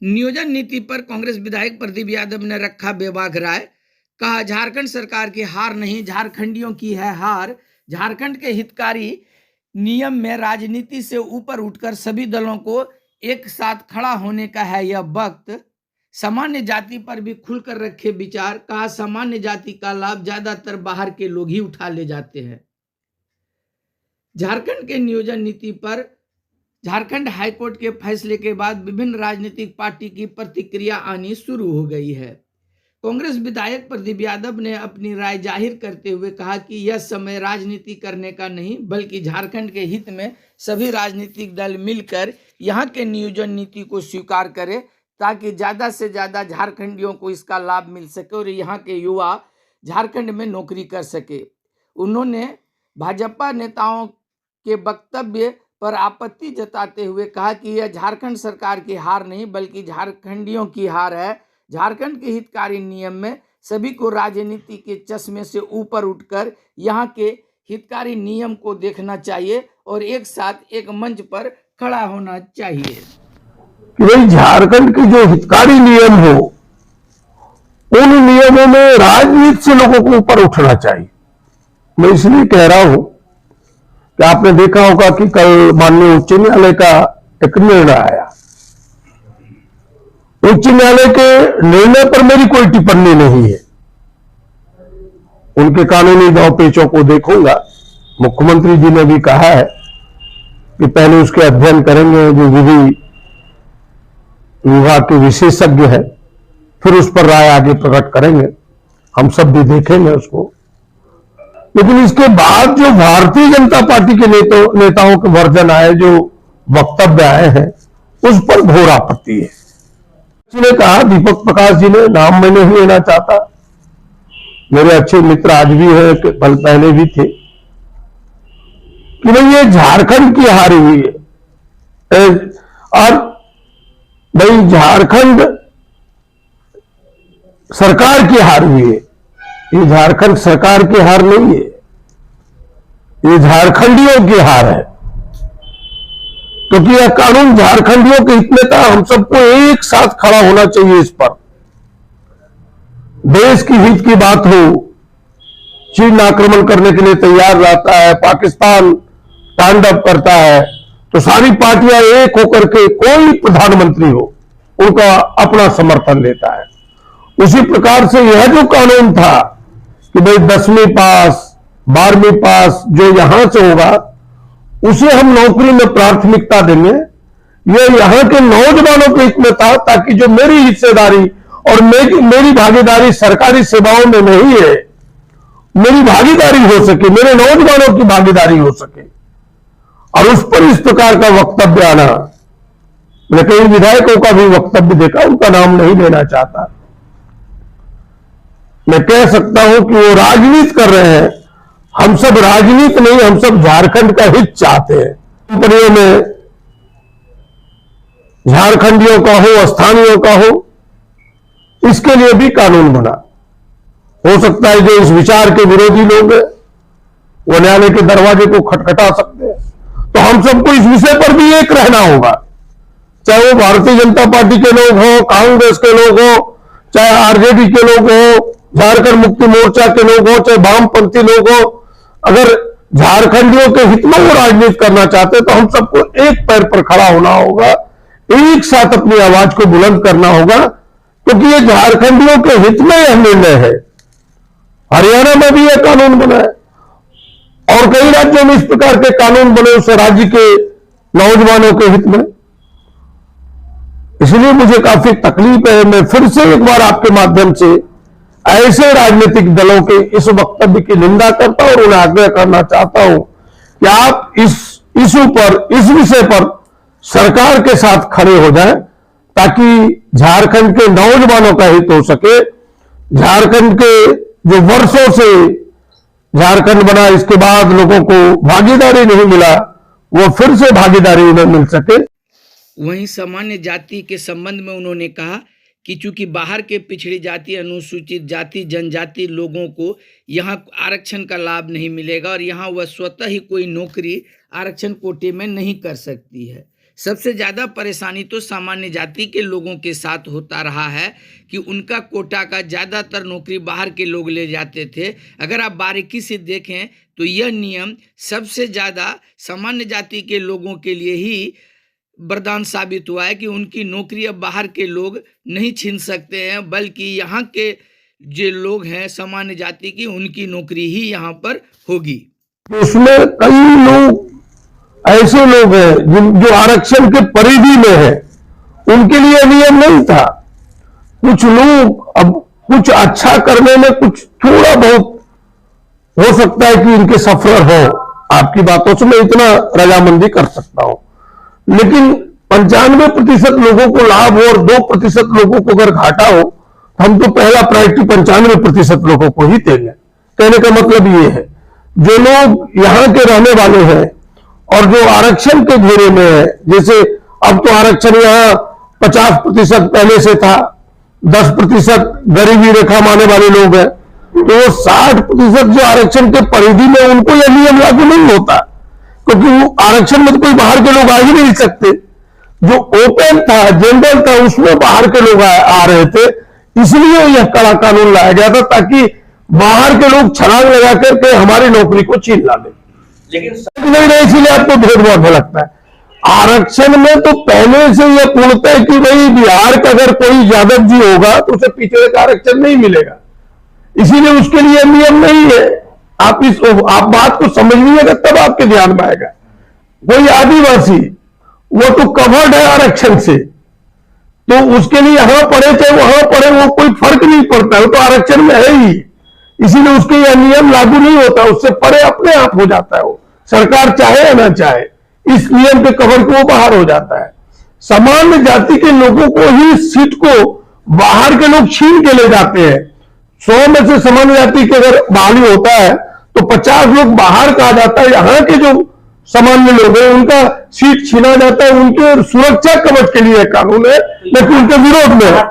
नियोजन नीति पर कांग्रेस विधायक प्रदीप यादव ने रखा बेबाक राय। कहा, झारखंड सरकार की हार नहीं, झारखंडियों की है हार। झारखंड के हितकारी नियम में राजनीति से ऊपर उठकर सभी दलों को एक साथ खड़ा होने का है यह वक्त। सामान्य जाति पर भी खुलकर रखे विचार। कहा, सामान्य जाति का लाभ ज्यादातर बाहर के लोग ही उठा ले जाते हैं। झारखंड के नियोजन नीति पर झारखंड हाईकोर्ट के फैसले के बाद विभिन्न राजनीतिक पार्टी की प्रतिक्रिया आनी शुरू हो गई है। कांग्रेस विधायक प्रदीप यादव ने अपनी राय जाहिर करते हुए कहा कि यह समय राजनीति करने का नहीं, बल्कि झारखंड के हित में सभी राजनीतिक दल मिलकर यहां के नियोजन नीति को स्वीकार करें, ताकि ज्यादा से ज्यादा झारखंडियों को इसका लाभ मिल सके और यहाँ के युवा झारखंड में नौकरी कर सके। उन्होंने भाजपा नेताओं के वक्तव्य पर आपत्ति जताते हुए कहा कि यह झारखंड सरकार की हार नहीं, बल्कि झारखंडियों की हार है। झारखंड के हितकारी नियम में सभी को राजनीति के चश्मे से ऊपर उठकर यहाँ के हितकारी नियम को देखना चाहिए और एक साथ एक मंच पर खड़ा होना चाहिए। कि भाई झारखंड के जो हितकारी नियम हो, उन नियमों में राजनीति से लोगों को ऊपर उठना चाहिए। मैं इसलिए कह रहा हूं कि आपने देखा होगा कि कल माननीय उच्च न्यायालय का एक निर्णय आया। उच्च न्यायालय के निर्णय पर मेरी कोई टिप्पणी नहीं है, उनके कानूनी दांव पेचों को देखूंगा। मुख्यमंत्री जी ने भी कहा है कि पहले उसके अध्ययन करेंगे, जो विधि विभाग के विशेषज्ञ है, फिर उस पर राय आगे प्रकट करेंगे। हम सब भी देखेंगे उसको। लेकिन इसके बाद जो भारतीय जनता पार्टी के नेताओं के वर्जन आए, जो वक्तव्य आए हैं, उस पर घोर आपत्ति है। ने कहा, दीपक प्रकाश जी ने, नाम मैं नहीं लेना चाहता, मेरे अच्छे मित्र आज भी है, कल पहले भी थे, कि भाई ये झारखंड की हारी हुई है। और भाई झारखंड सरकार की हार हुई है। ये झारखंड सरकार की हार नहीं है, ये झारखंडियों की हार है। क्योंकि यह कानून झारखंडियों के हित में था। हम सबको एक साथ खड़ा होना चाहिए इस पर। देश की हित की बात हो, चीन आक्रमण करने के लिए तैयार रहता है, पाकिस्तान तांडव करता है, तो सारी पार्टियां एक होकर के, कोई प्रधानमंत्री हो, उनका अपना समर्थन देता है। उसी प्रकार से यह जो कानून था कि भाई 10वीं पास 12वीं पास जो यहां से होगा, उसे हम नौकरी में प्राथमिकता देंगे, यह यहां के नौजवानों के हित में था, ताकि जो मेरी हिस्सेदारी और मेरी भागीदारी सरकारी सेवाओं में नहीं है, मेरी भागीदारी हो सके, मेरे नौजवानों की भागीदारी हो सके। और उस पर इस प्रकार का वक्तव्य आना, मैं कई विधायकों का भी वक्तव्य देखा, उनका नाम नहीं लेना चाहता। मैं कह सकता हूं कि वो राजनीति कर रहे हैं। हम सब राजनीति नहीं, हम सब झारखंड का हित चाहते हैं। कंपनियों में झारखंडियों का हो, स्थानीयों का हो, इसके लिए भी कानून बना। हो सकता है जो इस विचार के विरोधी लोग हैं, वो न्यायालय के दरवाजे को खटखटा सकते हैं। तो हम सबको इस विषय पर भी एक रहना होगा, चाहे वो भारतीय जनता पार्टी के लोग हो, कांग्रेस के लोग हो, चाहे आरजेडी के लोग हो, झारखंड मुक्ति मोर्चा के लोग हो, चाहे वामपंथी लोग हो। अगर झारखंडियों के हित में वो राजनीति करना चाहते हैं, तो हम सबको एक पैर पर खड़ा होना होगा, एक साथ अपनी आवाज को बुलंद करना होगा, क्योंकि ये झारखंडियों के हित में यह निर्णय है। हरियाणा में भी यह कानून बना है और कई राज्यों में इस प्रकार के कानून बने, उस राज्य के नौजवानों के हित में। इसलिए मुझे काफी तकलीफ है। मैं फिर से एक बार आपके माध्यम से ऐसे राजनीतिक दलों के इस वक्तव्य की निंदा करता हूं और उन्हें आग्रह करना चाहता हूं कि आप इस इशू पर, इस विषय पर सरकार के साथ खड़े हो जाएं, ताकि झारखंड के नौजवानों का हित हो सके। झारखंड के जो वर्षों से झारखंड बना, इसके बाद लोगों को भागीदारी नहीं मिला, वो फिर से भागीदारी उन्हें मिल सके। वहीं सामान्य जाति के संबंध में उन्होंने कहा कि चूंकि बाहर के पिछड़ी जाति, अनुसूचित जाति, जनजाति लोगों को यहाँ आरक्षण का लाभ नहीं मिलेगा और यहाँ वह स्वतः ही कोई नौकरी आरक्षण कोटे में नहीं कर सकती है। सबसे ज्यादा परेशानी तो सामान्य जाति के लोगों के साथ होता रहा है कि उनका कोटा का ज्यादातर नौकरी बाहर के लोग ले जाते थे। अगर आप बारीकी से देखें तो यह नियम सबसे ज्यादा सामान्य जाति के लोगों के लिए ही वरदान साबित हुआ है कि उनकी नौकरी अब बाहर के लोग नहीं छीन सकते हैं, बल्कि यहाँ के जो लोग हैं सामान्य जाति की, उनकी नौकरी ही यहाँ पर होगी। उसमें कई लोग ऐसे लोग हैं जो आरक्षण के परिधि में है, उनके लिए नियम नहीं था। कुछ लोग अब कुछ अच्छा करने में कुछ थोड़ा बहुत हो सकता है कि इनके सफर हो, आपकी बातों से मैं इतना रजामंदी कर सकता हूं, लेकिन 95% लोगों को लाभ हो और 2% लोगों को अगर घाटा हो, हम तो पहला प्रायोरिटी 95% लोगों को ही देंगे। कहने का मतलब ये है, जो लोग यहां के रहने वाले हैं और जो आरक्षण के घेरे में है, जैसे अब तो आरक्षण यहां 50% पहले से था, 10% गरीबी रेखा माने वाले लोग हैं, तो वो 60% जो आरक्षण के परिधि में, उनको यह नियम लागू नहीं होता, क्योंकि वो आरक्षण में तो कोई बाहर के लोग आ ही नहीं सकते। जो ओपन था, जनरल था, उसमें बाहर के लोग आ रहे थे, इसलिए यह कड़ा कानून लाया गया था ताकि बाहर के लोग छलांग लगा करके हमारी नौकरी को छीन ला ले। लेकिन नहीं, इसीलिए आपको भेदभाव लगता है। आरक्षण में तो पहले से यह पूर्णतः है कि भाई बिहार का अगर कोई यादव जी होगा तो उसे पिछड़े का आरक्षण नहीं मिलेगा, इसीलिए उसके लिए नियम नहीं है। आप बात को समझिएगा तब आपके ध्यान में आएगा। कोई आदिवासी, वो तो कवर्ड है आरक्षण से, तो उसके लिए यहां पढ़े चाहे वहां पढ़े, वो कोई फर्क नहीं पड़ता, वो तो आरक्षण में है ही, इसीलिए उसके यह नियम लागू नहीं होता, उससे परे अपने आप हो जाता है। वो सरकार चाहे या ना चाहे, इस नियम के कवर को वो बाहर हो जाता है। सामान्य जाति के लोगों को ही सीट को बाहर के लोग छीन के ले जाते हैं। 100 में से सामान्य जाति के अगर बहाली होता है तो 50 लोग बाहर का आ जाता है, यहां के जो सामान्य लोग हैं उनका सीट छीना जाता है। उनके सुरक्षा कवच के लिए कानून है, लेकिन उनके विरोध में है।